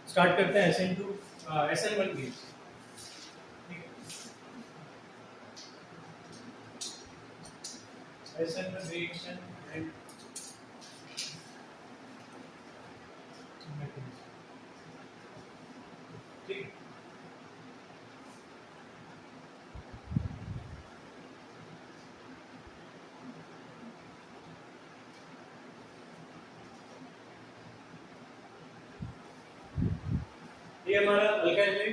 Start करते हैं SN2 SN1 base. SN1 reaction and ठीक। ये हमारा अल्काइल है,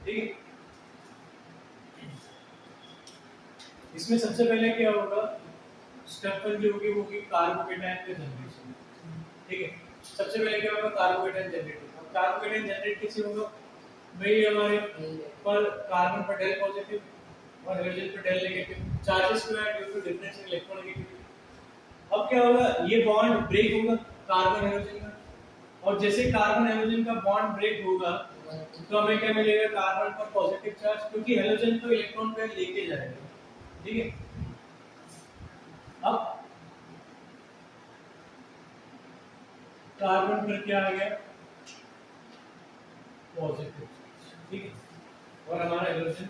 ठीक है। इसमें सबसे पहले क्या होगा, स्टेप 1 जो होगी वो होगी कार्बोकेटायन का जनरेशन, ठीक है। सबसे पहले क्या होगा, कार्बोकेटायन जनरेट होगा। कार्बोकेटायन जनरेट कैसे होगा भाई, हमारे पर कार्बन पर डेल पॉजिटिव और हाइड्रोजन पर डेल नेगेटिव, चार्जेस को add due to difference in electronegativity. अब क्या होगा, ये बॉन्ड ब्रेक होगा कार्बन हाइड्रोजन का, और जैसे कार्बन हाइड्रोजन का बॉन्ड ब्रेक होगा तो हमें क्या मिलेगा, कार्बन पर पॉजिटिव चार्ज, क्योंकि हाइड्रोजन तो इलेक्ट्रॉन पेयर लेके जाएगा, ठीक है। अब कार्बन पर क्या आ गया, पॉजिटिव, ठीक है, और हमारा हाइड्रोजन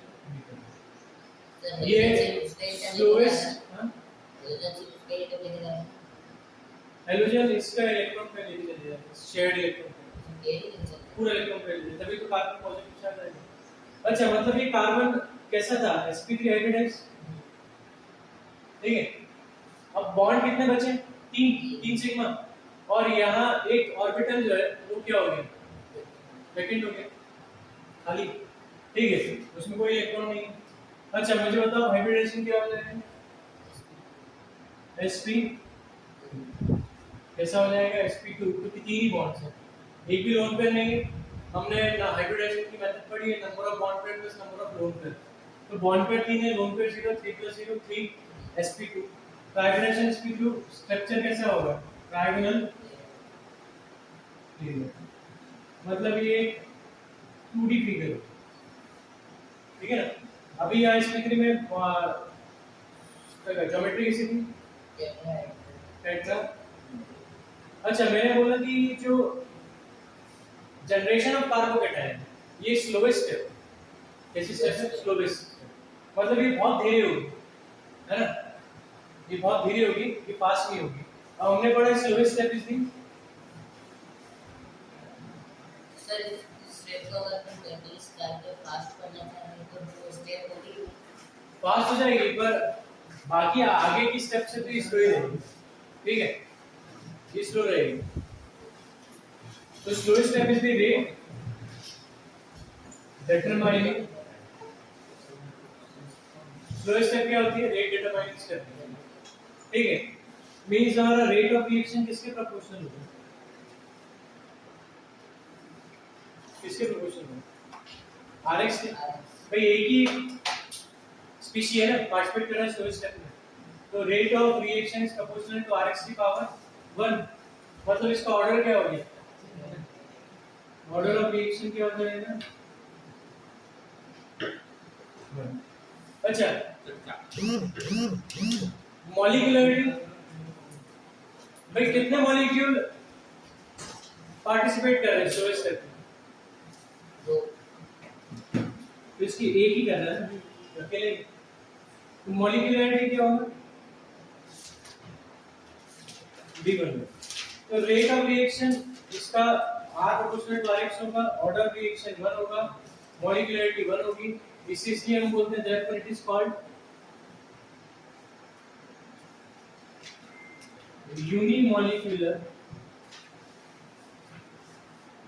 ये स्लोएस्ट हाइड्रोजन इसका इलेक्ट्रॉन पेयर लेके चले जाएगा, शेयर्ड इलेक्ट्रॉन पेयर, पूरा इलेक्ट्रॉन पेयर ले, तभी तो कार्बन पॉजिटिव चार्ज आएगा। अच्छा, मतलब ये कार्बन कैसा था, sp3 हाइब्रिडाइज, ठीक है। अब बॉन्ड कितने बचे, 3 सिग्मा, और यहाँ एक ऑर्बिटल जो है वो क्या हो गया, वैकेंट हो गया, खाली, ठीक है, उसमें कोई इलेक्ट्रॉन नहीं है। अच्छा मुझे बताओ हाइब्रिडाइजेशन क्या हो जाएगा, sp कैसा हो जाएगा, sp2, क्योंकि 3 ही बॉन्ड्स हैं, एक भी लोन पेयर नहीं है। हमने ना हाइब्रिडाइजेशन की मेथड पढ़ी है, number of bond pair plus number of lone pair, तो बॉन्ड पेयर 3 है, लोन पेयर 0, 3 + 0 3 sp2। तो हाइब्रिडाइजेशन sp2 स्ट्रक्चर कैसा होगा, ट्रायंगल, मतलब ये 2D फिगर, ठीक है ना। अभी यहाँ sp3 में ज्योमेट्री कैसी थी, टेट्रा। अच्छा मैंने बोला कि जो जनरेशन ऑफ कार्बोकेटायन ये स्लोवेस्ट है, कैसी स्टेप है, स्लोवेस्ट, मतलब ये बहुत धीरे होगी, है ना, ये बहुत धीरे होगी, ये फास्ट नहीं होगी। अब हमने पढ़ा slowest step is the, sir step को अगर हम 20 करके फास्ट करना चाहें तो वो स्टेप होगी, फास्ट हो जाएगी, पर बाकी आगे की स्टेप से तो स्लो ही रहेगी, ठीक है, ये स्लो रहेगी। तो slowest step is the rate determining, slowest step क्या होती है, रेट डिटरमाइनिंग स्टेप, ठीक है। मींस हमारा रेट ऑफ रिएक्शन किसके प्रोपोर्शनल होगा, किसके प्रोपोर्शनल होगा, rx के। भाई एक ही स्पीशी है ना, पार्टिसिपेट कर रहा है स्लोवेस्ट स्टेप में, तो rate of reaction is proportional to rx की पावर 1, मतलब इसका ऑर्डर क्या हो गया, ऑर्डर ऑफ रिएक्शन क्या हो जाएगा, अच्छा मॉलिक्यूलरिटी, भाई कितने मॉलिक्यूल पार्टिसिपेट कर रहे हैं स्लोवेस्ट स्टेप में, तो इसकी एक ही कर रहा है ना अकेले, तो मॉलिक्यूलरिटी क्या होगा, b1। तो रेट ऑफ रिएक्शन इसका r प्रोपोर्शनल टू rx होगा, ऑर्डर ऑफ रिएक्शन 1 होगा, मॉलिक्यूलरिटी 1 होगी, इसलिए हम बोलते हैं that it is called unimolecular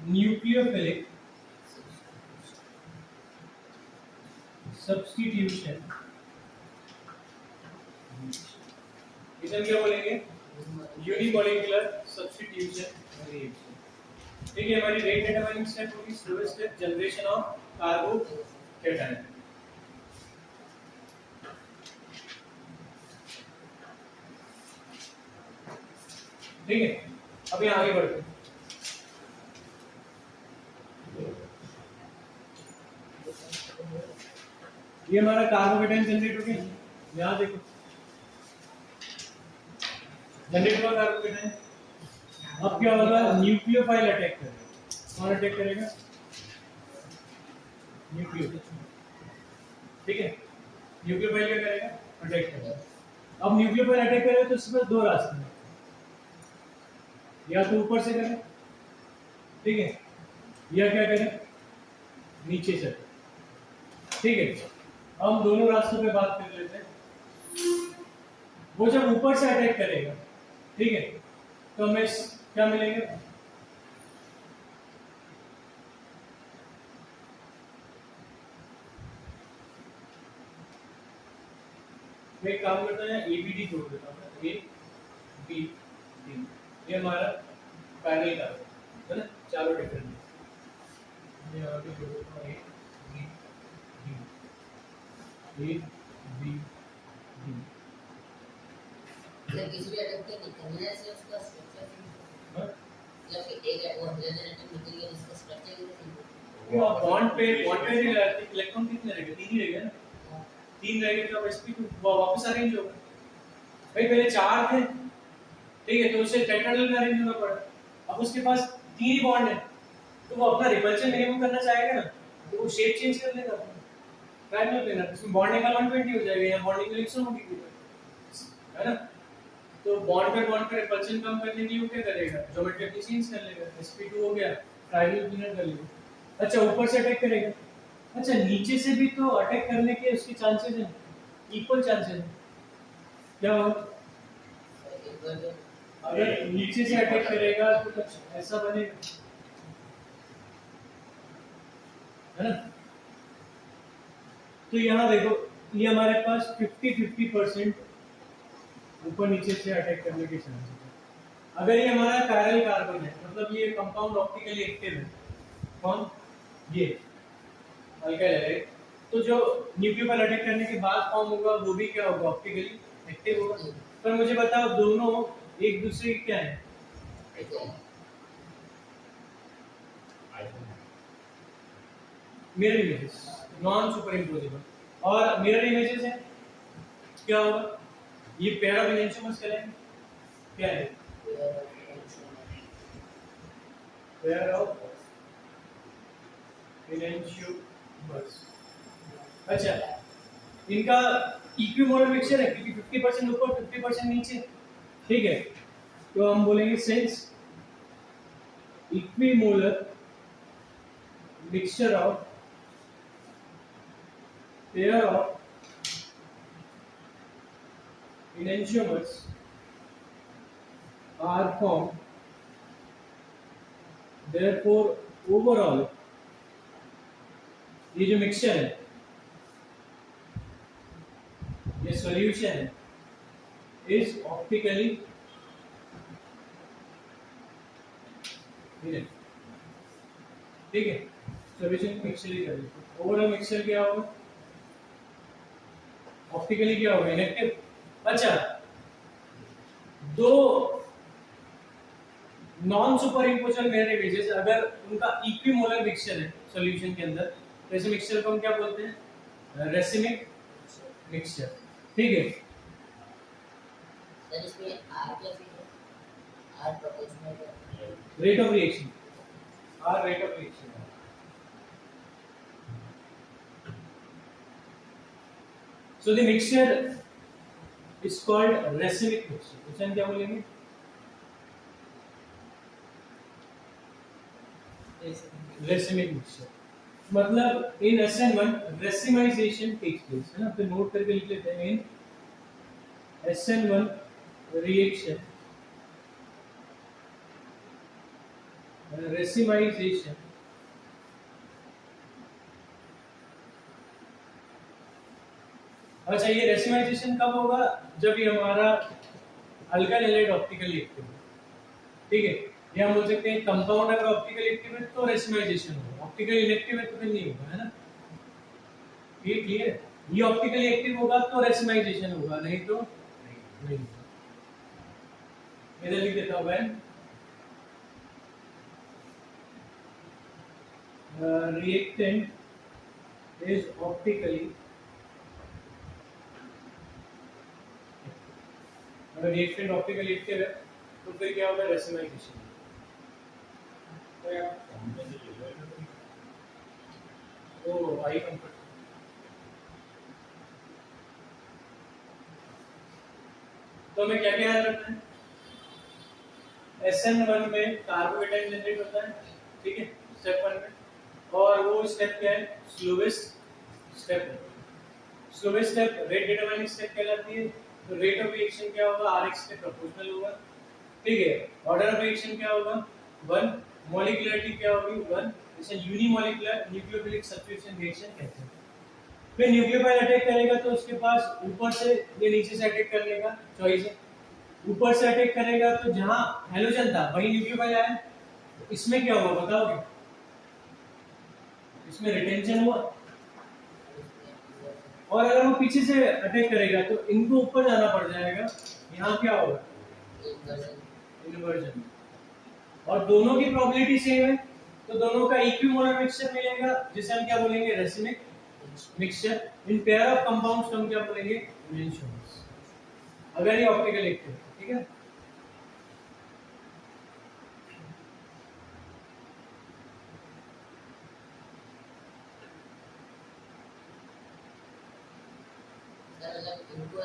nucleophilic substitution, इसे क्या बोलेंगे, यूनिमॉलिक्यूलर सब्स्टिट्यूशन रिएक्शन, ठीक है। हमारी रेट डिटरमाइनिंग स्टेप होगी slowest step, generation of carbocation, ठीक है। अभी आगे बढ़ते हैं, ये हमारा कार्बोकेटायन जनरेट हो गया, यहाँ देखो जनरेट हुआ कार्बोकेटायन। अब क्या होगा, न्यूक्लियोफाइल अटैक करेगा, कौन अटैक करेगा? न्यूक्लियोफाइल। ठीक है, न्यूक्लियोफाइल क्या करेगा? अटैक करेगा। अब न्यूक्लियोफाइल अटैक करेगा तो इसमें दो रास्ते हैं, या तो ऊपर से करें, ठीक है, या क्या करें, नीचे से। ठीक है, हम दोनों रास्तों पे बात कर लेते हैं। वो जब ऊपर से अटैक करेगा, ठीक है, तो हमें क्या मिलेगा? मैं एक काम करता है, ABD जोड़ देता हूँ, ABD, ये हमारा पैरेलल कार्बन है ना, चारों डिफरेंट ये आगे जोड़ देता हूँ, ABD। सर किसी भी एटम के निकलने से उसका स्ट्रक्चर या फिर एक वो हाइड्रोजन एटम निकल गया जिसका स्ट्रक्चर वो बॉन्ड पे भी लगाते हैं, इलेक्ट्रॉन कितने रहेंगे? 3 ही रहेंगे ना, 3 रहेंगे तो sp2 वापस अरेंज होगा। भाई पहले 4 थे, ठीक है, तो उसे टेट्राहेड्रल में अरेंज होना पड़ा। अब उसके पास 3 ही बॉन्ड है, तो वो अपना रिपल्शन मिनिमम करना चाहेगा ना, तो वो शेप चेंज कर लेगा अपना ट्रायंगल प्लेनर, उसमें बॉन्डिंग का 120 हो जाएगा, या बॉन्डिंग का 100 होगी, है ना। तो बॉन्ड पे रिपल्शन कम करने के लिए वो क्या करेगा? ज्योमेट्रिकली चेंज कर लेगा, sp2 हो गया, ट्रायंगल प्लेनर कर लेगा। अच्छा, ऊपर से अटैक करेगा। अच्छा, नीचे से भी तो अटैक करने के उसके चांसेस हैं, इक्वल चांसेस हैं। क्या होगा? अगर नीचे से अटैक करेगा तो कुछ ऐसा बनेगा, है ना। तो यहाँ देखो, ये हमारे पास 50-50% ऊपर नीचे से अटैक करने के चांसेस है। अगर ये हमारा पैरेलल कार्बन है, मतलब ये कंपाउंड ऑप्टिकली एक्टिव है, कौन? ये अल्काइल है, तो जो न्यूक्लियोफाइल अटैक करने के बाद फॉर्म होगा वो भी क्या होगा? ऑप्टिकली एक्टिव होगा। पर मुझे बताओ, दोनों एक दूसरे के क्या है? Mirror images, non superimposable. और मिरर इमेजेस है, क्या होगा? ये पेयर ऑफ इलेंशियोमर्स कहलाएंगे। क्या है? Pair of enantiomers. अच्छा, इनका इक्विमोलर मिक्सचर है, क्योंकि 50% ऊपर 50% नीचे, ठीक है, तो हम बोलेंगे since equimolar mixture of pair of enantiomers are formed, therefore overall ये जो मिक्सचर है, ये सॉल्यूशन है, is optically ठीक है, सॉल्यूशन मिक्सचर ही करेंगे। ओवरऑल मिक्सचर क्या होगा? ऑप्टिकली क्या होगा? इनेक्टिव। अच्छा, दो नॉन सुपरइम्पोजेबल मिरर इमेजेस अगर उनका इक्विमोलर मिक्सचर है सॉल्यूशन के अंदर, तो ऐसे मिक्सचर को हम क्या बोलते हैं? Racemic mixture. ठीक है, सर इसमें आर क्या फिर R proportional rate of reaction, R rate of reaction. So the mixture is called racemic mixture. इसे हम क्या बोलेंगे? Racemic mixture। मतलब in SN1 racemization takes place, है ना। तो नोट करके लिख लेते हैं, in SN1 reaction racemization अच्छा, ये रेसिमाइजेशन कब होगा? जब ये हमारा अल्काइल हैलाइड ऑप्टिकली एक्टिव है, ठीक है। ये हम बोल सकते हैं कंपाउंड अगर ऑप्टिकली एक्टिव है तो रेसिमाइजेशन होगा, ऑप्टिकली इनएक्टिव है तो फिर नहीं होगा, है ना। ये क्लियर? ये ऑप्टिकली एक्टिव होगा तो रेसिमाइजेशन होगा, नहीं तो नहीं होगा। इधर लिख देता हूं मैं, reactant is optically, अगर रिएक्टेंट ऑप्टिकली एक्टिव है तो फिर क्या होगा? रेसिमाइजेशन। तो यार वो आई कंफर्ट तो हमें क्या क्या याद रखना है? SN1 में कार्बोकेटाइन जनरेट होता है, ठीक है, स्टेप 1 में। और वो स्टेप क्या है? Slowest step. Slowest step rate determining step कहलाती है। तो रेट ऑफ रिएक्शन क्या होगा? Rx के प्रोपोर्शनल होगा, ठीक है। ऑर्डर ऑफ रिएक्शन क्या होगा? 1। मॉलिक्यूलरिटी क्या होगी? 1। इसे यूनिमॉलिक्यूलर न्यूक्लियोफिलिक सब्स्टिट्यूशन रिएक्शन कहते हैं। फिर न्यूक्लियोफाइल अटैक करेगा तो उसके पास ऊपर से या नीचे से अटैक करने का चॉइस है। ऊपर से अटैक करेगा तो जहां हैलोजन था वही न्यूक्लियोफाइल आया। तो इसमें क्या हुआ बताओगे? इसमें रिटेंशन हुआ। और अगर वो पीछे से अटैक करेगा तो इनको ऊपर जाना पड़ जाएगा, यहाँ क्या होगा? इन्वर्जन। और दोनों की प्रोबेबिलिटी सेम है तो दोनों का इक्विमोलर मिक्सचर मिलेगा, जिसे हम क्या बोलेंगे? Racemic mixture. In pair of compounds को हम क्या बोलेंगे? इमेंशंस। अगर ये ऑप्टिकल एक्टिव, ठीक है। मतलब इनको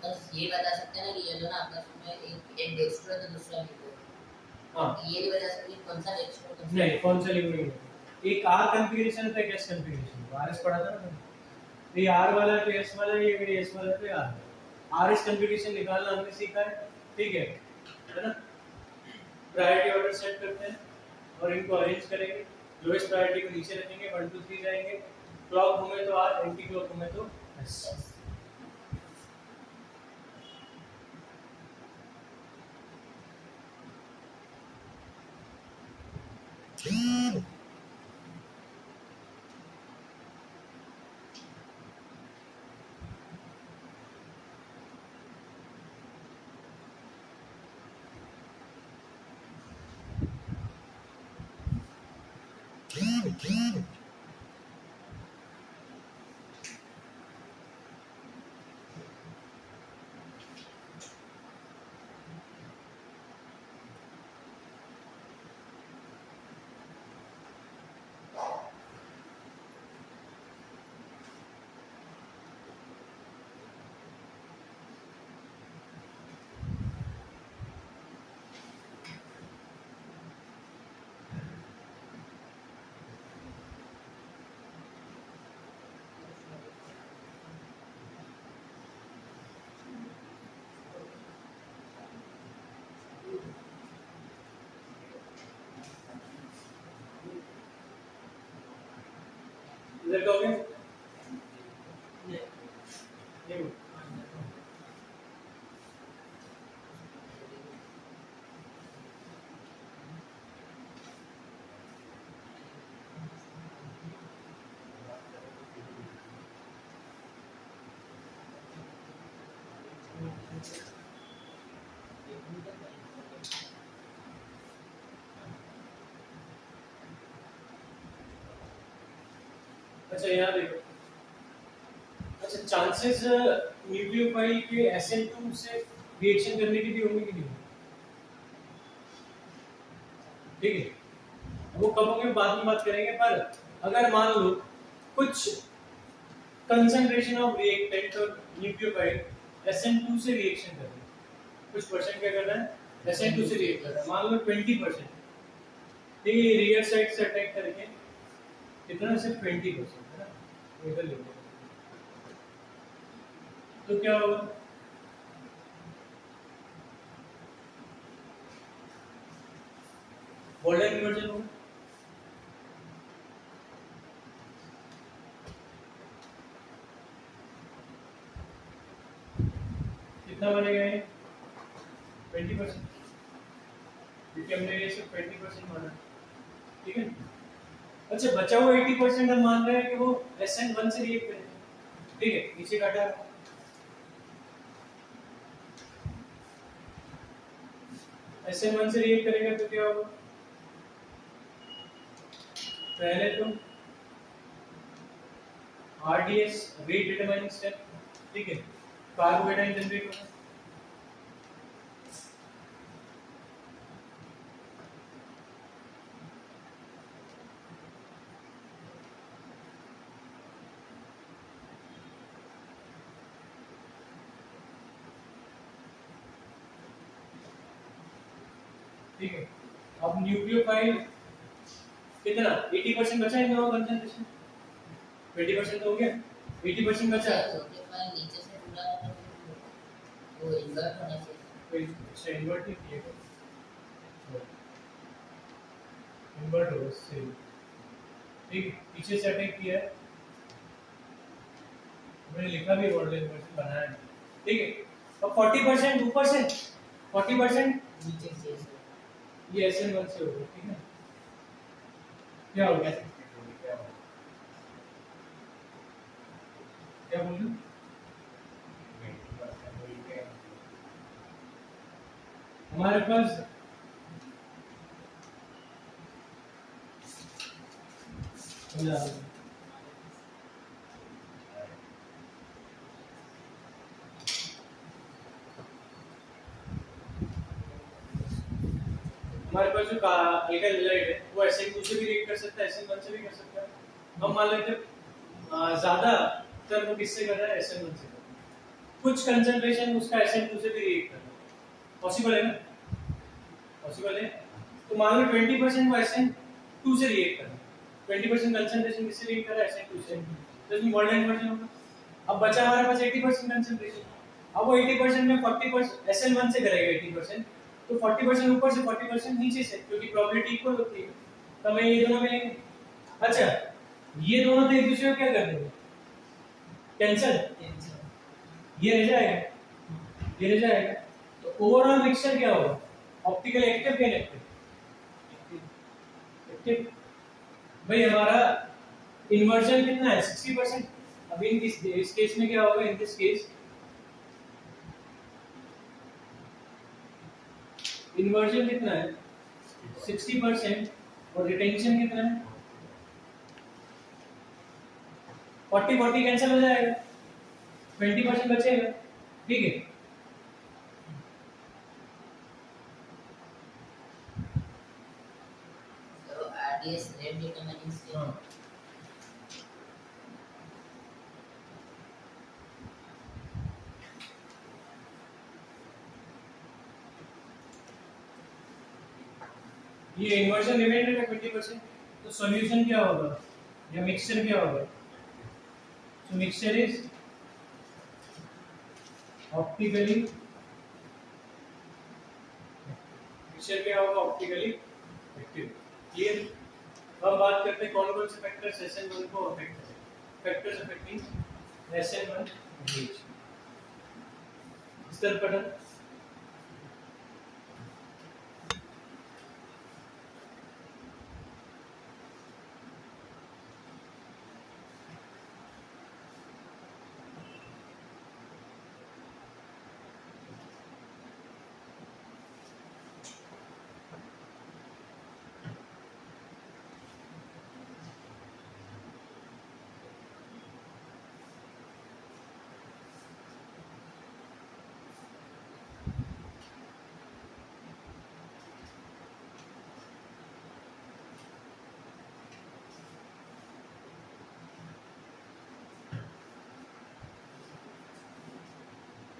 बस ये बता सकते हैं ना कि ये जो ना आपस में एक डेक्स्ट्रो है तो दूसरा लिगो। हाँ, ये नहीं बता सकते कौन सा डेक्स्ट्रो कौन सा नहीं, कौन सा लिगो नहीं है। एक आर कॉन्फ़िगरेशन होता है, एस कॉन्फ़िगरेशन। आरएस पढ़ा था ना। ये आर वाला है तो एस वाला है, ये अगर एस वाला है तो आर। आरएस कॉन्फ़िगरेशन निकालना हमने सीखा है, ठीक है ना। प्रायोरिटी ऑर्डर सेट करते हैं और इनको अरेंज करेंगे। लोएस्ट प्रायोरिटी को नीचे रखेंगे, 1 2 3 जाएंगे। क्लॉक घूमे तो आर, एंटी क्लॉक घूमे तो एस। इधर कहोगे ये अच्छा यहाँ देखो। अच्छा, चांसेस न्यूक्लियोफाइल के SN2 से रिएक्शन करने की भी होंगे कि नहीं? ठीक है, वो कब होंगे बाद में बात करेंगे। पर अगर मान लो कुछ कंसंट्रेशन ऑफ रिएक्टेंट और न्यूक्लियोफाइल SN2 से रिएक्शन कर रहे हैं, कुछ परसेंट क्या कर रहा है? SN2 से रिएक्ट कर रहा है, मान लो 20%। ठीक है, रियर साइड से अटैक करके कितना? सिर्फ 20% है ना। इधर ले लो तो क्या होगा? गोल्डन इन्वर्जन होगा। कितना बनेगा ये? 20%, क्योंकि हमने ये सिर्फ 20% माना, ठीक है। अच्छा, बचा हुआ 80% हम मान रहे हैं कि वो SN1 से रिएक्ट करेगा, ठीक है। नीचे काटा SN1 से रिएक्ट करेगा तो क्या होगा? पहले तो RDS रेट डिटरमाइनिंग स्टेप, ठीक है। कार्बोकेटाइन जनरेट होगा, ठीक है। अब न्यूक्लियोफाइल कितना 80% बचा इन दोनों कंसंट्रेशन 20% तो हो गया 80% बचा न्यूक्लियोफाइल नीचे से पूरा वो इन्वर्ट होना चाहिए तो इससे इन्वर्ट नहीं किया इन्वर्ट हो इससे ठीक है, पीछे से अटैक किया है मैंने लिखा भी वर्ड इन्वर्शन बनाया है ठीक है। अब 40% ऊपर से 40% नीचे से ये SN1 से होगा ठीक है। क्या हो गया क्या बोल रहे हमारे पास हमारे पास जो एल्काइल हैलाइड है वो SN2 से भी रिएक्ट कर सकता है SN1 से भी कर सकता है। हम मान लेते हैं ज्यादातर वो किससे कर रहा है SN1 से कर रहा है। कुछ कंसंट्रेशन उसका SN2 से भी रिएक्ट कर रहा है पॉसिबल है ना पॉसिबल है। तो मान लो 20% वो SN2 से रिएक्ट कर रहा है 20% कंसंट्रेशन किससे रिएक्ट कर रहा है SN2 से तो इसमें मोल्ड इन्वर्जन होगा। अब बचा हमारे पास 80% कंसंट्रेशन अब वो 80% में 40% SN1 से करेगा 80% तो 40% ऊपर से 40% नीचे से क्योंकि प्रोबेबिलिटी इक्वल होती है तो हमें ये दोनों मिलेंगे। अच्छा ये दोनों तो एक दूसरे को क्या कर देंगे कैंसिल ये रह जाएगा तो ओवरऑल मिक्सचर क्या होगा ऑप्टिकल एक्टिव या इनएक्टिव एक्टिव भाई हमारा इन्वर्जन कितना है 60%। अब इस केस में क्या होगा इन दिस केस इन्वर्जन कितना है 60% और रिटेंशन कितना है 40 कैंसिल हो जाएगा 20% बचेगा ठीक है। तो RDS रेट डिटरमाइनिंग स्टेट ये इन्वर्जन रिमेंडर का 20% तो सॉल्यूशन क्या होगा या मिक्सचर क्या होगा so mixture is optically mixture क्या होगा ऑप्टिकली एक्टिव क्लियर। अब बात करते हैं कौन कौन से फैक्टर्स SN1 को अफेक्ट करें फैक्टर्स अफेक्टिंग SN1 H स्तर पठन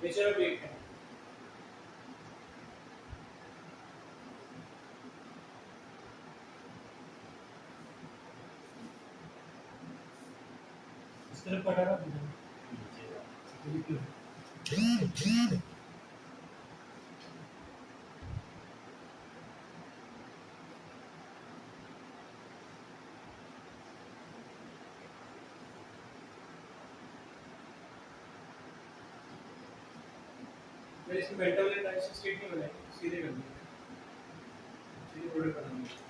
नेचर ऑफ रिएक्टेंट इस तरफ पढ़ा ना मेरे इसमें मेंटल ट्रांजिशन स्टेट नहीं बनाएंगे सीधे कर देंगे सीधे प्रोडक्ट बनाएंगे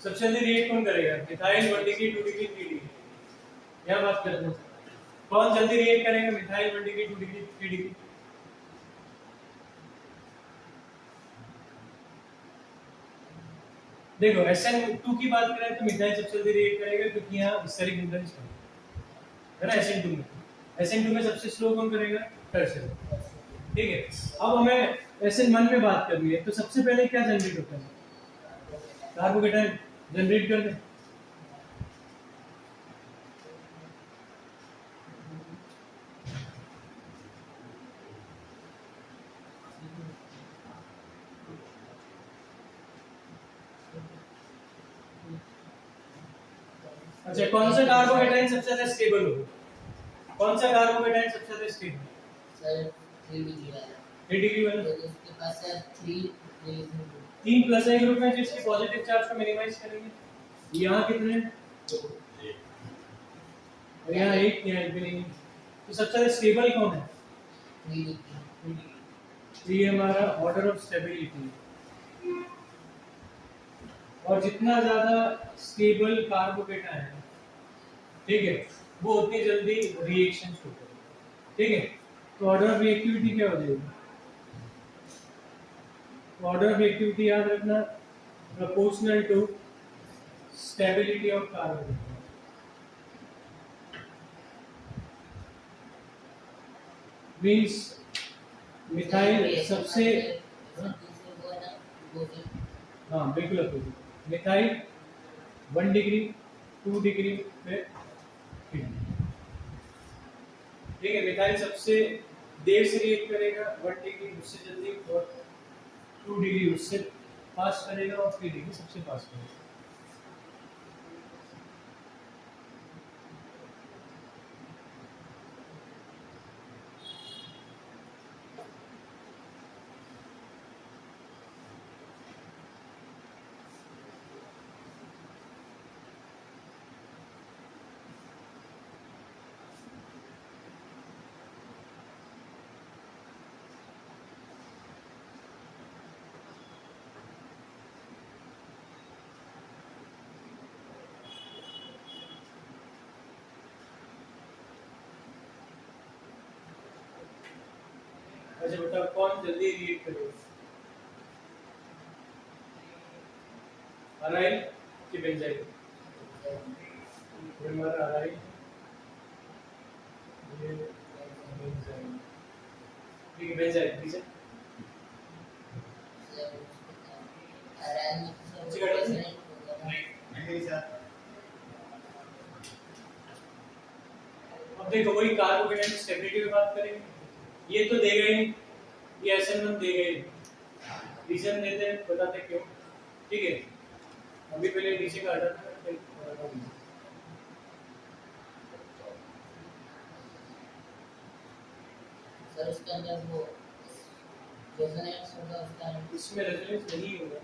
सबसे जल्दी रिएक्ट कौन करेगा? मिथाइल 1 डिग्री 2 डिग्री 3 डिग्री, यह बात करते हैं। कौन जल्दी रिएक्ट करेगा? Methyl 1 degree 2 degree 3 degree. देखो SN2 की बात करें तो मिथाइल सबसे जल्दी रिएक्ट करेगा क्योंकि यहाँ स्टेरिक इंफ्लुएंस है ना SN2 में। SN2 में सबसे स्लो कौन करेगा? टर्शियरी। ठीक है, अब हमें SN1 में बात करनी है, तो सबसे पहले क्या जनरेट होता है? कार्बोकेटायन जनरेट कर दे। अच्छा, कौन सा कार्बोकेटायन सबसे ज्यादा स्टेबल होगा? कौन सा कार्बोकेटायन सबसे ज्यादा स्टेबल? सर 3 डिग्री वाला। 3 डिग्री वाला। तो इसके पास सर 3 तीन प्लस आई ग्रुप में जिसके पॉजिटिव चार्ज को मिनिमाइज करेंगे। यहाँ कितने हैं? और यहाँ एक, यहाँ एक भी नहीं है। तो सबसे ज्यादा स्टेबल कौन है? 3 डिग्री। तो ये हमारा ऑर्डर ऑफ स्टेबिलिटी है। और जितना ज्यादा स्टेबल कार्बोकेटायन है, ठीक है, वो उतनी जल्दी रिएक्शन शुरू करेगा। ठीक है, तो ऑर्डर ऑफ रिएक्टिविटी क्या हो जाएगी? ऑर्डर ऑफ रिएक्टिविटी याद रखना, proportional to stability of carbocation. Means methyl सबसे, हाँ बिल्कुल अपोजिट। मिथाइल 1 डिग्री 2 डिग्री पे, ठीक है, मिथाइल सबसे देर से रिएक्ट करेगा, 1 डिग्री उससे जल्दी, और 2 डिग्री उससे फास्ट करेगा, और 3 डिग्री सबसे फास्ट करेगा। अच्छा बताओ, कौन जल्दी रिएक्ट करेगा? अराइल कि बेंजाइल? ये हमारा अराइल, ये बेंजाइल। ठीक है, बेंजाइल ठीक है। अब देखो, वही कार्बोकेटायन स्टेबिलिटी की बात करेंगे, ये तो देगा ही नहीं, ये SN1 देगा ही नहीं। रीजन देते हैं, बताते क्यों। ठीक है, अभी पहले नीचे का हटाता है, फिर सर उसके अंदर वो रेजोनेंस होगा उसका, इसमें रेजोनेंस नहीं होगा,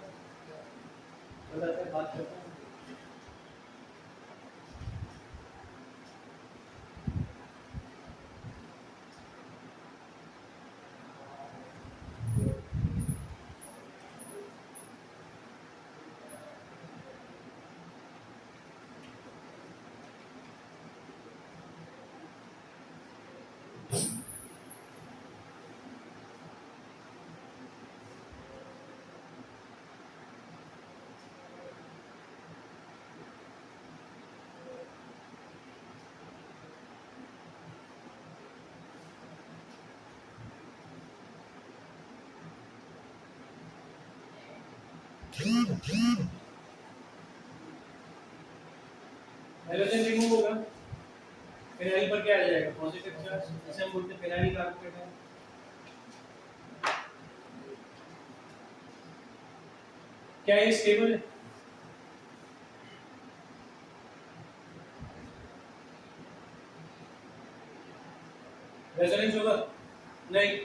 बताते हैं, बात करते हैं। हाइड्रोजन रिमूव होगा, फिनाइल पर क्या आ जाएगा? पॉजिटिव चार्ज, इसे हम बोलते हैं फिनाइल कार्बोकेटायन। क्या ये स्टेबल है? रेजोनेंस होगा? नहीं,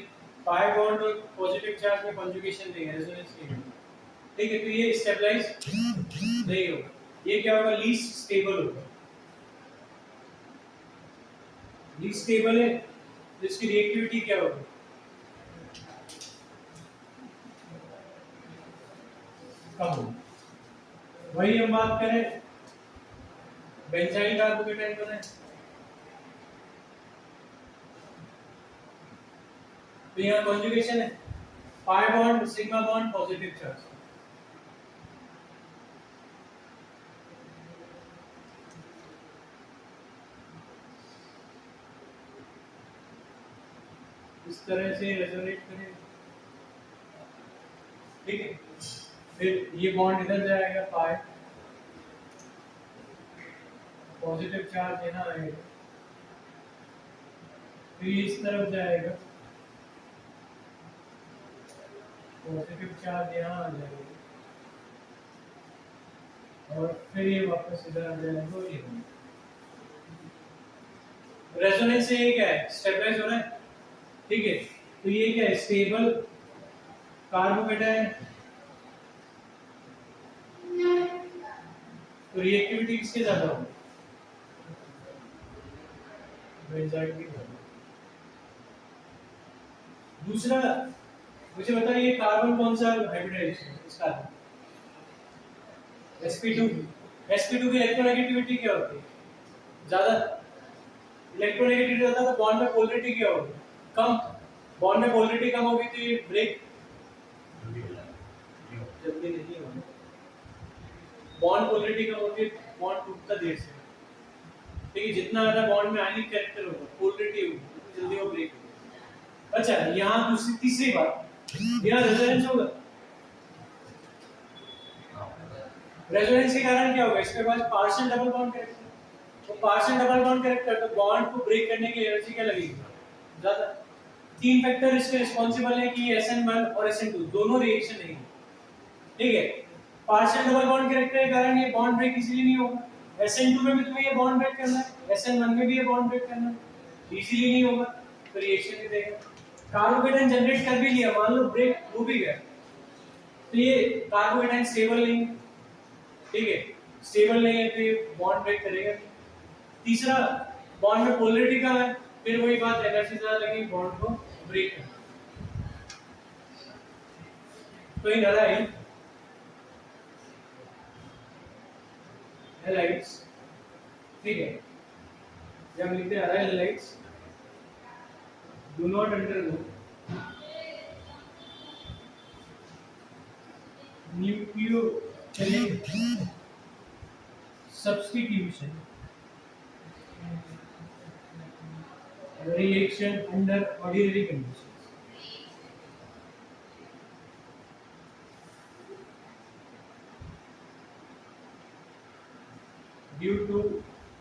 पाई बॉन्ड और पॉजिटिव चार्ज में कॉन्जुगेशन नहीं है, रेजोनेंस नहीं है। ठीक है, तो ये स्टेबलाइज नहीं होगा, ये क्या होगा? लीस्ट स्टेबल होगा। लीस्ट स्टेबल है, तो इसकी रिएक्टिविटी क्या होगी? कम होगी। वही हम बात करें बेंजाइल कार्बोकेटाइन पर है, तो यहाँ कॉन्जुगेशन है pi bond sigma bond positive charge. इस तरह से रेजोनेट करें, ठीक है। फिर ये बॉन्ड इधर जाएगा पाई, पॉजिटिव चार्ज यहाँ आएगा, फिर ये इस तरफ जाएगा, पॉजिटिव चार्ज यहाँ आ जाएगा, और फिर ये वापस इधर आ जाएगा। और ये रेजोनेंस से ये क्या है, स्टेबलाइज हो रहा है, ठीक है। तो ये क्या है, स्टेबल कार्बोकेटाइन। तो रिएक्टिविटी किसके ज्यादा होगी, बेंजाइल की ज्यादा। दूसरा मुझे बताइए कार्बन कौन सा हाइब्रिडाइजेशन है इसका, sp2। sp2 की इलेक्ट्रोनेगेटिविटी क्या होती है, ज्यादा इलेक्ट्रोनेगेटिविटी ज्यादा, तो बॉन्ड में पोलरिटी क्या होगी, कम। बॉन्ड में पोलरिटी कम होगी तो ये ब्रेक जल्दी नहीं होगा। बॉन्ड पोलरिटी कम होगी, बॉन्ड टूटता देर से, ठीक है। जितना ज्यादा बॉन्ड में आयनिक कैरेक्टर होगा, पोलरिटी होगी, तो जल्दी वो ब्रेक होगा। अच्छा, यहाँ दूसरी तीसरी बात, यहाँ रेजोनेंस होगा। रेजोनेंस के कारण क्या होगा, इसके पास पार्शियल डबल बॉन्ड कैरेक्टर, तो पार्शियल डबल बॉन्ड कैरेक्टर, तो बॉन्ड को ब्रेक करने की एनर्जी क्या लगेगी, ज्यादा। तीन फैक्टर इसके रिस्पांसिबल है कि SN1 और SN2 दोनों रिएक्शन नहीं है, ठीक है। पार्शियल डबल बॉन्ड कैरेक्टर के कारण ये बॉन्ड ब्रेक इजीली नहीं होगा। SN2 में भी तुम्हें ये बॉन्ड ब्रेक करना है, SN1 में भी ये बॉन्ड ब्रेक करना है, इजीली नहीं होगा, तो रिएक्शन नहीं देगा। कार्बोकेटाइन जनरेट कर भी लिया, मान लो ब्रेक हो भी गया, तो ये कार्बोकेटाइन स्टेबल नहीं है, ठीक है। स्टेबल नहीं है तो ये बॉन्ड ब्रेक करेगा। तीसरा, बॉन्ड में पोलरिटी कम है, फिर वही बात, एनर्जी ज्यादा लगेगी बॉन्ड को ब्रेक करने। तो इन अराइल हैलाइड्स, ठीक है, जब लिखते हैं aryl halides do not undergo nucleophilic substitution reaction under ordinary conditions, due to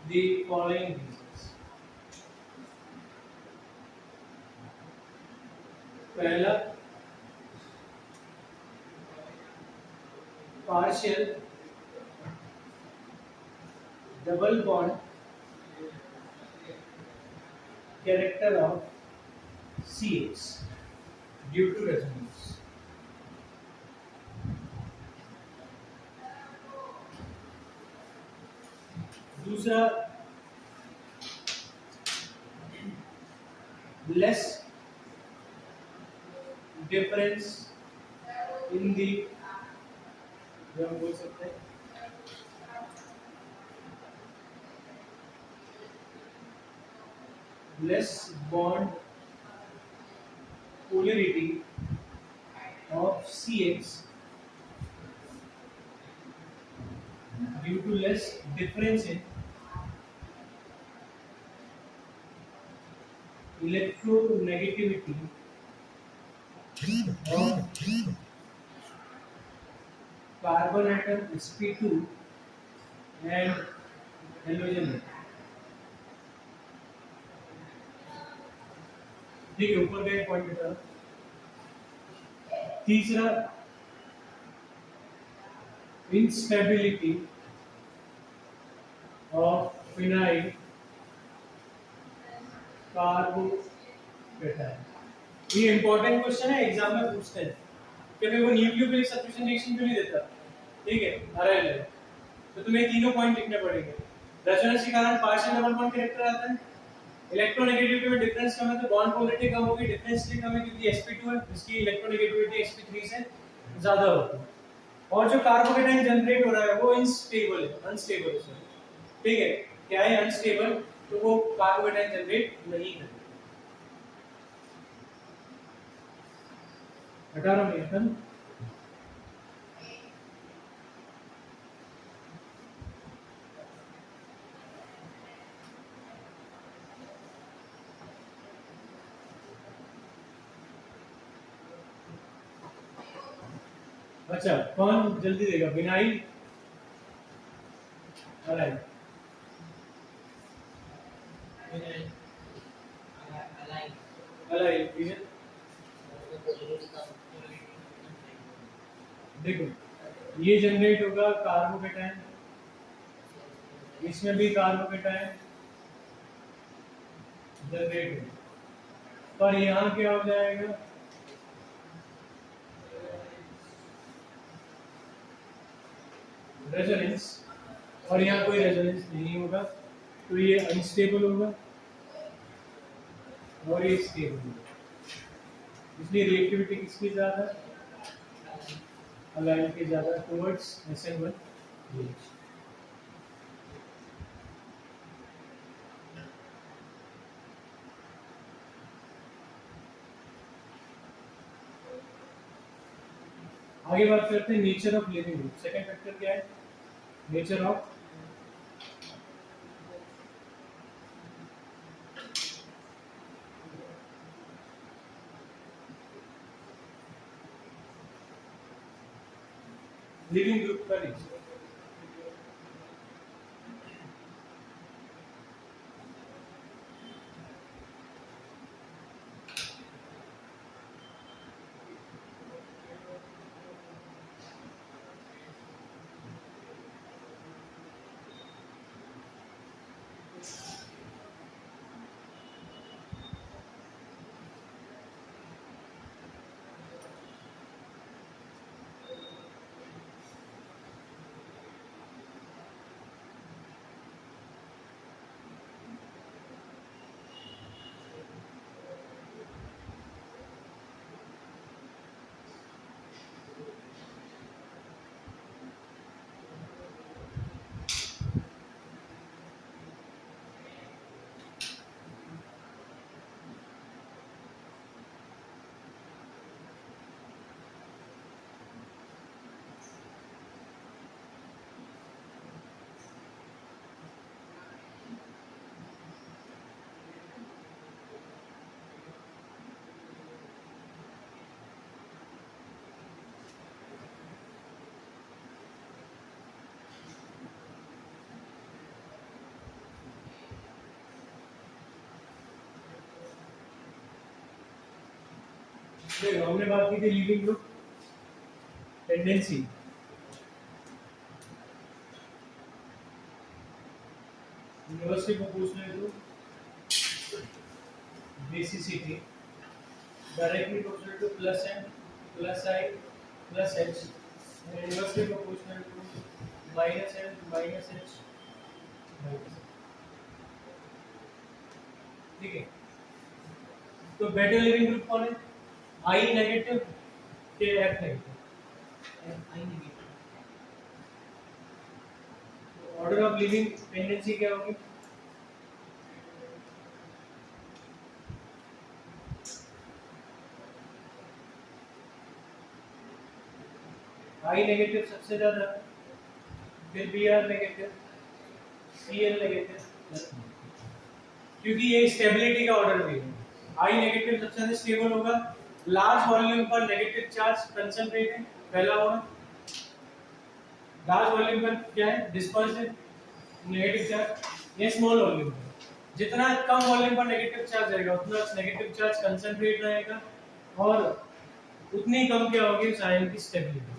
the following reasons. पहला, partial double bond character of CH due to resonance. दूसरा, less difference in the, जो हम बोल सकते हैं less bond polarity of CX due to less difference in electronegativity of carbon atom sp2 and halogen atom। ठीक है, ऊपर का एक पॉइंट बता। तीसरा, instability of phenyl कार्बोकेटाइन। ये इंपॉर्टेंट क्वेश्चन है, एग्जाम में पूछते हैं, क्योंकि वो न्यूक्लियोफिलिक सब्स्टिट्यूशन रिएक्शन क्यों नहीं देता, ठीक है, अराइल है। तो तुम्हें तीनों पॉइंट लिखने पड़ेंगे। रेजोनेंस के कारण पार्शियल डबल बॉन्ड कैरेक्टर आता है, इलेक्ट्रोनेगेटिविटी में डिफरेंस कम है तो बॉन्ड पोलरिटी कम होगी, डिफरेंस इसलिए कम है क्योंकि sp2 है, इसकी इलेक्ट्रोनेगेटिविटी sp3 से ज्यादा होती है। और जो कार्बोकेटाइन जनरेट हो रहा है वो अनस्टेबल है सर, ठीक है, क्या है अनस्टेबल, तो वो कार्बोकेटाइन जनरेट नहीं करेगा। 18 मिनट है ना? अच्छा कौन जल्दी देगा, विनाइल अलाइन, अलाइन रीजन देखो, ये जनरेट होगा कार्बोकेटाइन, इसमें भी कार्बोकेटाइन जनरेट होगा, पर यहाँ क्या हो जाएगा, रेजोनेंस, और यहाँ कोई रेजोनेंस नहीं होगा, तो ये अनस्टेबल होगा और ये स्टेबल होगा, इसलिए रिएक्टिविटी किसकी ज्यादा है, अलाइन की ज्यादा टुवर्ड्स SN1 आगे बात करते हैं nature of living group. Second factor क्या है, नेचर ऑफ लिविंग ग्रुप का नेचर। देखो हमने बात की थी living group tendency, university proportional to basicity, directly proportional to plus N plus I plus H, inversely proportional to minus N minus H, ठीक है। तो बेटर लिविंग ग्रुप कौन है, आई नेगेटिव के F negative, I negative. Order of living tendency क्या होगी, I negative सबसे ज्यादा, फिर B R negative, C L negative, क्योंकि ये स्टेबिलिटी का ऑर्डर भी है। आई नेगेटिव सबसे ज्यादा स्टेबल होगा, लार्ज वॉल्यूम पर नेगेटिव चार्ज कंसंट्रेट है, पहला होगा। लार्ज वॉल्यूम पर क्या है, डिस्पर्स है नेगेटिव चार्ज। ये स्मॉल वॉल्यूम पर, जितना कम वॉल्यूम पर नेगेटिव चार्ज रहेगा उतना नेगेटिव चार्ज कंसंट्रेट रहेगा और उतनी कम क्या होगी उस आयन की स्टेबिलिटी।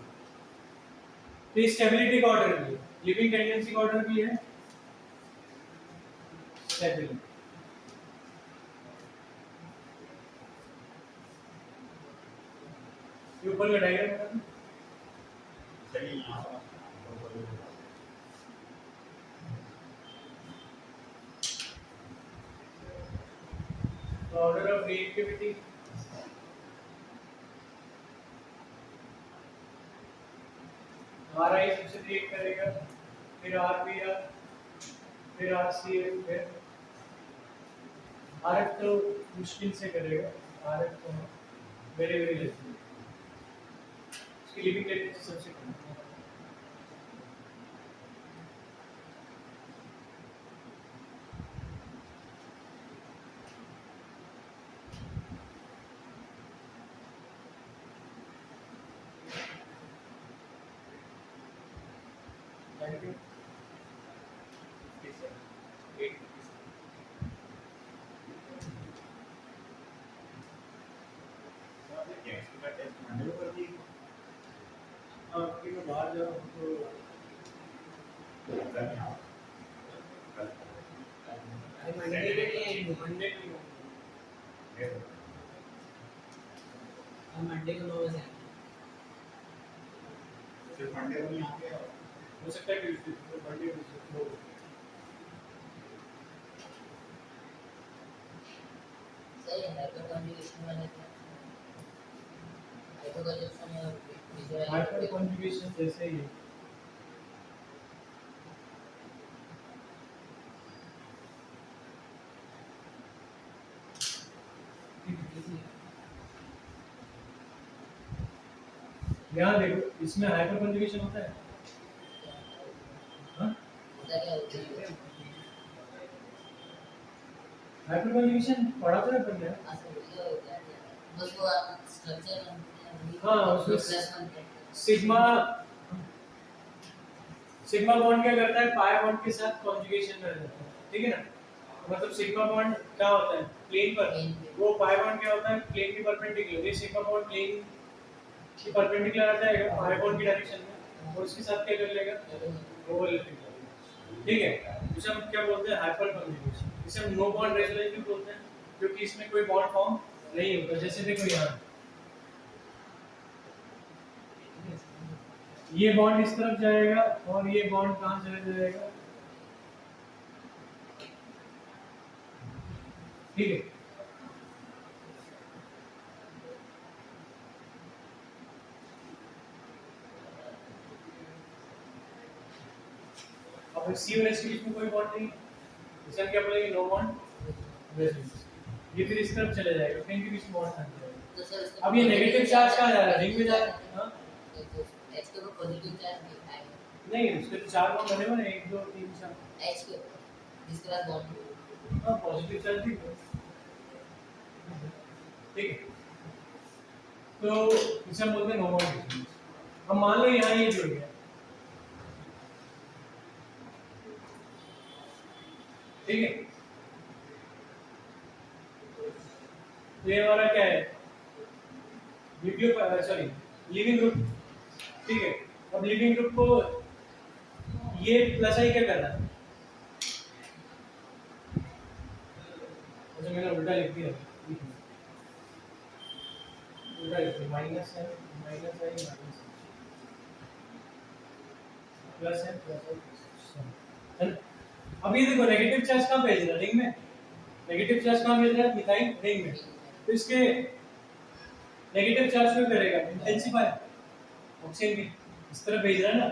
तो स्टेबिलिटी का ऑर्डर भी है, लिविंग टेंडेंसी का ऑर्डर भी है स्टेबिलिटी। ये ऊपर का डायग्राम बता दूं? ऑर्डर ऑफ रिएक्टिविटी, फिर RBR, फिर RCA, फिर RF तो मुश्किल से करेगा, RF तो वेरी वेरी लेस, उसकी लिविंग टेंडेंसी सबसे कम है। Thank you. Yes, sir. 8 rupees. हाँ, क्योंकि मैं बाहर जा रहा हूँ तो मंडे के लिए मंडे को हम मंडे को 9 बजे आएंगे। सिर्फ मंडे को यहाँ पे आओ। हो सकता है कि मंडे को सही है, हाइपर कॉन्जुगेशन वाले क्या? हाइपर कॉन्जुगेशन और विजुअल हाइपर कॉन्जुगेशन जैसे ही है। यहाँ देखो, इसमें हाइपर कॉन्जुगेशन होता है। हाँ? होता क्या होता है? हाइपर कॉन्जुगेशन पढ़ा तो है अपन ने। असर ये होता है बस वो स्ट्रक्चर हाँ, उसमें प्लस 1 सिग्मा सिग्मा बॉन्ड क्या करता है, पाई बॉन्ड के साथ कॉन्जुगेशन में रहता है, ठीक है ना। मतलब सिग्मा बॉन्ड क्या होता है, प्लेन पर, वो पाई बॉन्ड क्या होता है, प्लेन के परपेंडिकुलर। ये सिग्मा बॉन्ड प्लेन की परपेंडिकुलर आता है पाई बॉन्ड की डायरेक्शन में, और उसके साथ क्या कर लेगा, ओवरलैपिंग, ठीक है। इसे हम क्या बोलते हैं, हाइपर कॉन्जुगेशन। इसे हम नो बॉन्ड रेजोनेंस बोलते हैं, क्योंकि इसमें कोई बॉन्ड फॉर्म नहीं होता। जैसे देखो यहाँ ये बॉन्ड इस तरफ जाएगा और ये बॉन्ड कहाँ चला जाएगा, ठीक है। अब सी और एस के बीच में कोई बॉन्ड नहीं, इसे हम क्या बोलेंगे, नो बॉन्ड रेजोनेंस। ये फिर इस तरफ चले जाएगा, फिर इनके बीच में बॉन्ड आ जाएगा। तो सर अब ये नेगेटिव चार्ज कहाँ जा रहा है, रिंग में जा रहा है। हाँ? H के ऊपर पॉजिटिव चार्ज भी आएगा। नहीं, उसके तो चार बॉन्ड बने हुए हैं, 1 2 3 4। H के ऊपर जिसके बाद बॉन्ड हाँ, पॉजिटिव चार्ज भी है, ठीक है। तो इसे हम बोलते हैं नो बॉन्ड रेजोनेंस। अब मान लो यहाँ ये जुड़ गया, ठीक है। तो ये हमारा क्या है, न्यूक्लियो सॉरी लिविंग ग्रुप, ठीक है। अब लिविंग ग्रुप को ये प्लस आई क्या करना है, अच्छा मैंने उल्टा लिख दिया, उल्टा लिख दिया, माइनस है माइनस आई माइनस प्लस है प्लस है। अब ये देखो, नेगेटिव चार्ज कहाँ भेज रहा है, रिंग में। नेगेटिव चार्ज कहाँ भेज रहा है, मिथाइल रिंग में। तो इसके नेगेटिव चार्ज को करेगा इंटेंसिफाई, ऑक्सीजन भी इस तरह भेज रहा है ना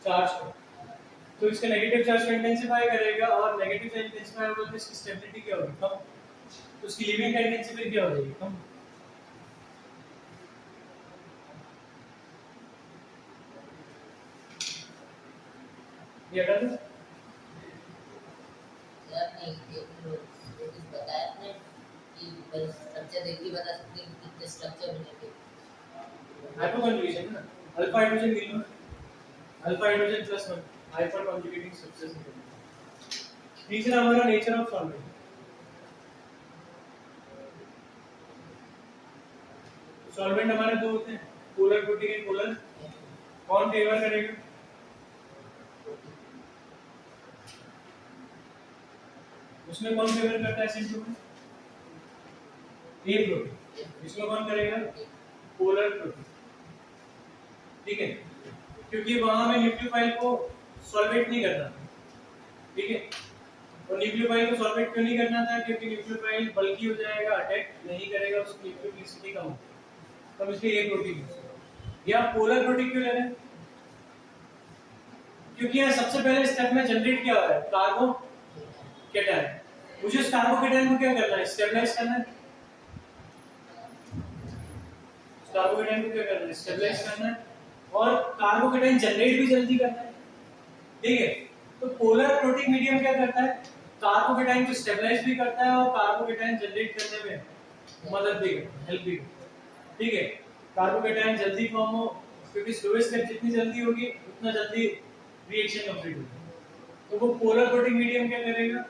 चार्ज को, तो इसका नेगेटिव चार्ज को इंटेंसिफाई करेगा, और नेगेटिव चार्ज इंटेंसिफाई होगा तो इसकी स्टेबिलिटी क्या होगी, कम। तो उसकी लिविंग टेंडेंसी फिर क्या हो जाएगी, कम। ये हटा दो। सर नहीं ये कुछ बताया आपने कि बस स्ट्रक्चर देख के बता सकते हैं कि कितने स्ट्रक्चर बनेंगे। हाइपर कॉन्जुगेशन ना, अल्फा हाइड्रोजन मिल लो, alpha hydrogen plus 1 hyperconjugating structures निकलेंगे। तीसरा हमारा नेचर ऑफ सॉल्वेंट। सॉल्वेंट हमारे दो होते हैं, पोलर प्रोटीन एंड पोलर। कौन फेवर करेगा, उसमें कौन फेवर करता है सिंपल में, ए प्रोटीन। इसमें कौन करेगा, पोलर प्रोटीन, ठीक है। क्योंकि वहां में न्यूक्लियोफाइल को सॉल्वेट नहीं करना, ठीक है। और न्यूक्लियोफाइल को सॉल्वेट क्यों नहीं करना था, क्योंकि न्यूक्लियोफाइल बल्की हो जाएगा, अटैक नहीं करेगा, उसकी न्यूक्लियोफिलिसिटी कम होगी, तब इसलिए ए प्रोटीन। या पोलर प्रोटीन क्यों ले रहे हैं, क्योंकि यहाँ सबसे पहले स्टेप में जनरेट क्या हो रहा है, कार्बोकेटायन। मुझे उस कार्बोकेटायन को क्या करना है, स्टेबलाइज करना है। कार्बोकेटायन को क्या करना है, स्टेबलाइज करना है, और कार्बोकेटायन जनरेट भी जल्दी करना है। ठीक है, तो पोलर प्रोटीन मीडियम क्या करता है, कार्बोकेटायन को स्टेबलाइज भी करता है और कार्बोकेटायन जनरेट करने में मदद भी करता है, हेल्प भी करता है। ठीक है, कार्बोकेटायन जल्दी फॉर्म हो, क्योंकि स्लोएस्ट स्टेप जितनी जल्दी होगी उतना जल्दी रिएक्शन कंप्लीट होगी। तो वो पोलर प्रोटीन मीडियम क्या करेगा,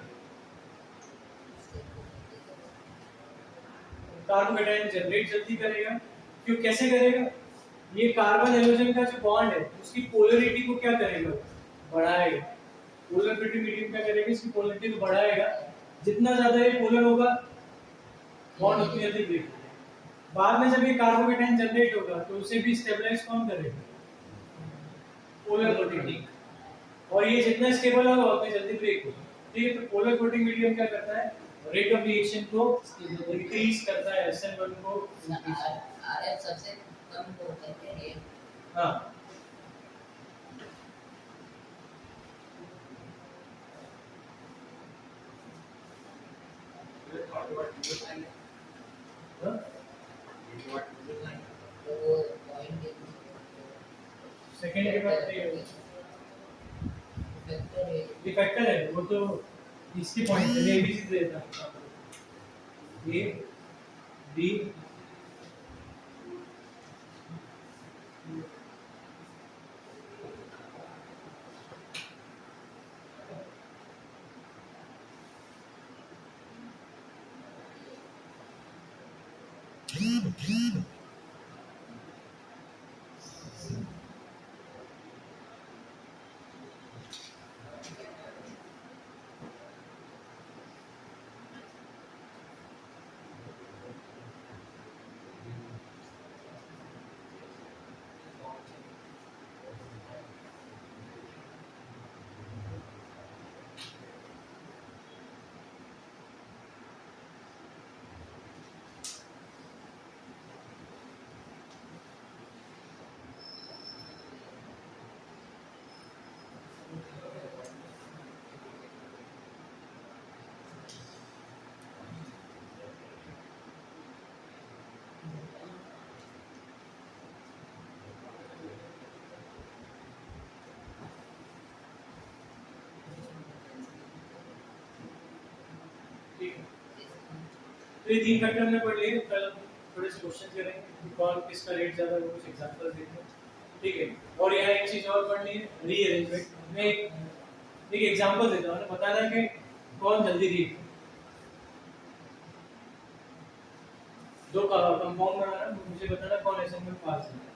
कार्बोकेटायन जनरेट जल्दी करेगा। क्यों, कैसे करेगा, ये कार्बन हाइड्रोजन का जो बॉन्ड है उसकी पोलरिटी को क्या करेगा, बढ़ाएगा। पोलर प्रोटीन मीडियम क्या करेगा, इसकी पोलरिटी को बढ़ाएगा। जितना ज्यादा ये पोलर होगा बॉन्ड उतनी जल्दी ब्रेक होगा। बाद में जब ये कार्बोकेटायन जनरेट होगा तो उसे भी स्टेबलाइज कौन करेगा, पोलर प्रोटीन। और ये जितना स्टेबल होगा उतनी जल्दी ब्रेक होगा। ठीक है, तो पोलर प्रोटीन मीडियम क्या करता है, रेट ऑफ रिएक्शन को इंक्रीज करता है, SN1 को। आरएफ सबसे कम को कहते हैं। हाँ, तो वो पॉइंट सेकंड के बाद डिफेक्टर है, वो तो इसकी पॉइंट है, ABC देता है, A B तो ये तीन फैक्टर हमने पढ़ लिए। कल थोड़े से क्वेश्चन करेंगे, कौन किसका रेट ज्यादा है, कुछ एग्जांपल्स देखें। ठीक है, और यहाँ एक चीज और पढ़नी है, रीअरेंजमेंट। मैं एक एग्जांपल देता हूँ, बताना है कि कौन जल्दी रीड। दो का कंपाउंड बनाना, मुझे बताना कौन SN में पास है।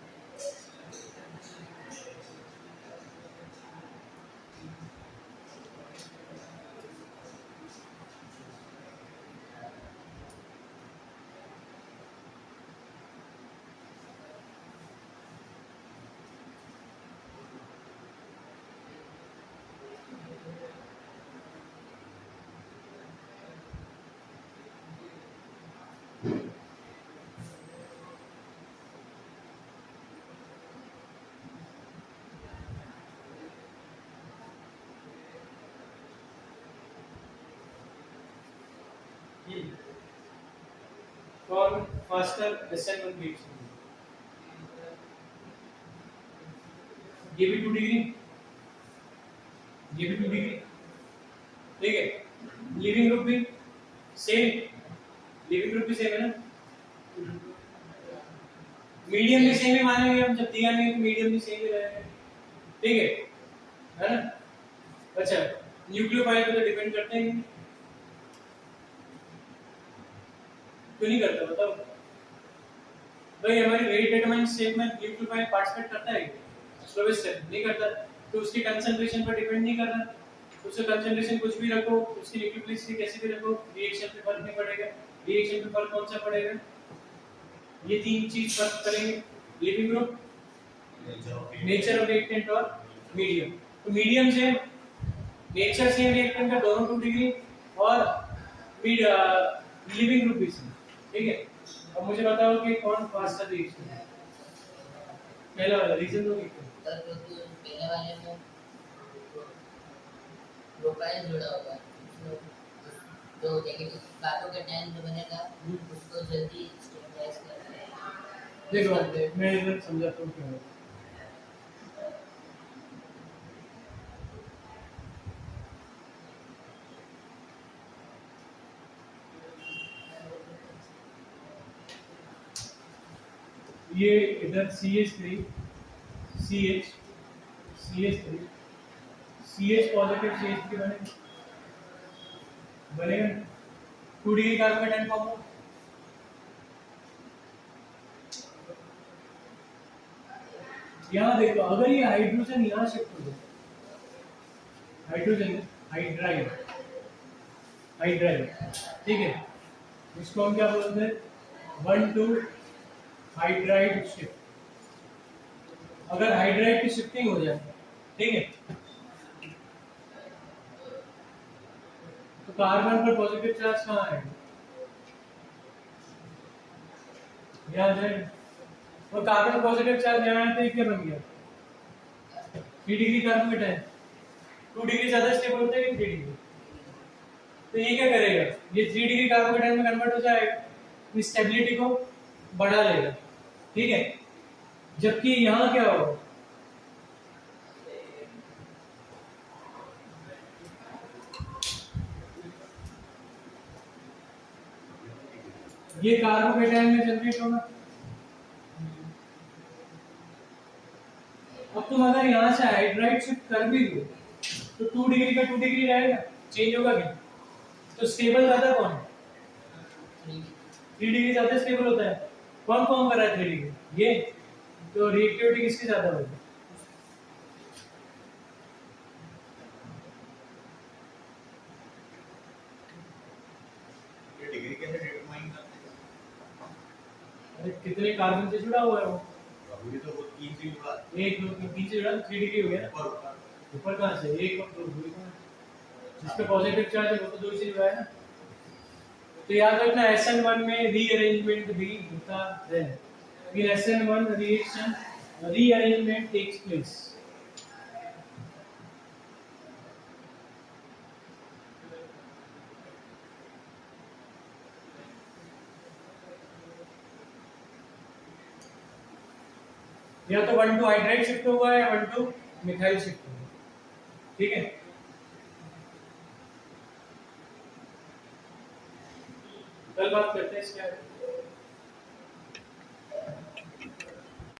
कौन फास्टर SN1 बीट्स, ये भी 2 डिग्री, ये भी 2 डिग्री। ठीक है, लिविंग ग्रुप भी सेम, लिविंग ग्रुप भी सेम है ना, मीडियम भी सेम ही मानेंगे हम, जब दिया नहीं तो मीडियम भी सेम ही रहेगा। ठीक है ना। अच्छा, न्यूक्लियोफाइल पे तो डिपेंड करते हैं, क्यों नहीं करता बताओ भाई। हमारी रेट डिटरमाइंस स्टेप में न्यूक्लियोफाइल पार्टिसिपेट करता है, स्लोवेस्ट स्टेप नहीं करता, तो उसकी कंसंट्रेशन पर डिपेंड नहीं कर रहा। उसका कंसंट्रेशन कुछ भी रखो, उसकी न्यूक्लियोफिलिसिटी कैसे भी रखो, रिएक्शन पे फर्क नहीं पड़ेगा। रिएक्शन पे फर्क कौन सा पड़ेगा, ये तीन चीज फर्क करेंगे, leaving group, nature of reactant और मीडियम। तो मीडियम से नेचर से रिएक्टेंट का दोनों 2 डिग्री और लिविंग ग्रुप भी सेम। ठीक है, अब मुझे बताओ कि कौन फास्टर रिएक्शन है। पहला वाला रीजन दो, पहले वाले में प्रोफाइल जुड़ा होगा तो नेगेटिव बातों का टैन जो बनेगा उसको जल्दी स्टेबलाइज करना है। देखो मैं इधर समझाता हूँ क्या है। ये इधर CH3 CH CH3 CH positive CH3 बनेगा 2 डिग्री कार्बन का 10 फॉर्म होगा। यहाँ देखो अगर ये हाइड्रोजन यहाँ शिफ्ट हो जाए, हाइड्रोजन हाइड्राइड हाइड्राइड, ठीक है, इसको हम क्या बोलते हैं 1,2 हाइड्राइड शिफ्ट। अगर हाइड्राइड की शिफ्टिंग हो जाए, ठीक है, तो कार्बन पर पॉजिटिव चार्ज कहाँ आएगा, यहाँ जाएगा, और कार्बन पॉजिटिव चार्ज यहाँ आया तो ये क्या बन गया 3 डिग्री कार्बन का 2 डिग्री ज्यादा स्टेबल होता है कि 3 डिग्री, तो ये क्या करेगा, ये 3 डिग्री कार्बन का में कन्वर्ट हो जाएगा, स्टेबिलिटी को बढ़ा लेगा, ठीक है, जबकि यहाँ क्या होगा, ये कार्बोकेटायन में जनरेट होगा। अब तुम अगर यहाँ से हाइड्राइड शिफ्ट कर भी दो तो 2 डिग्री का 2 डिग्री रहेगा, चेंज होगा क्या, तो स्टेबल ज्यादा कौन है, 3 डिग्री ज्यादा स्टेबल होता है, कौन फॉर्म कर रहा है 3 डिग्री, ये, तो रिएक्टिविटी किसकी ज्यादा होगी, ये डिग्री कैसे डिटरमाइन करते हैं? अरे कितने कार्बन से जुड़ा हुआ है वो, अभी तो वो 3 से जुड़ा है। 1 2 3 से जुड़ा, 3 डिग्री हो गया ना, ऊपर ऊपर कहाँ से 1 और 2 जिसका पॉजिटिव चार्ज है वो तो 2 से जुड़ा है ना, तो याद रखना SN1 में रीअरेंजमेंट भी होता है, in SN1 reaction rearrangement takes place। या तो 1,2 हाइड्राइड शिफ्ट हुआ है या 1,2 मिथाइल शिफ्ट हुआ है, ठीक है, कल बात करते हैं इसके बारे में।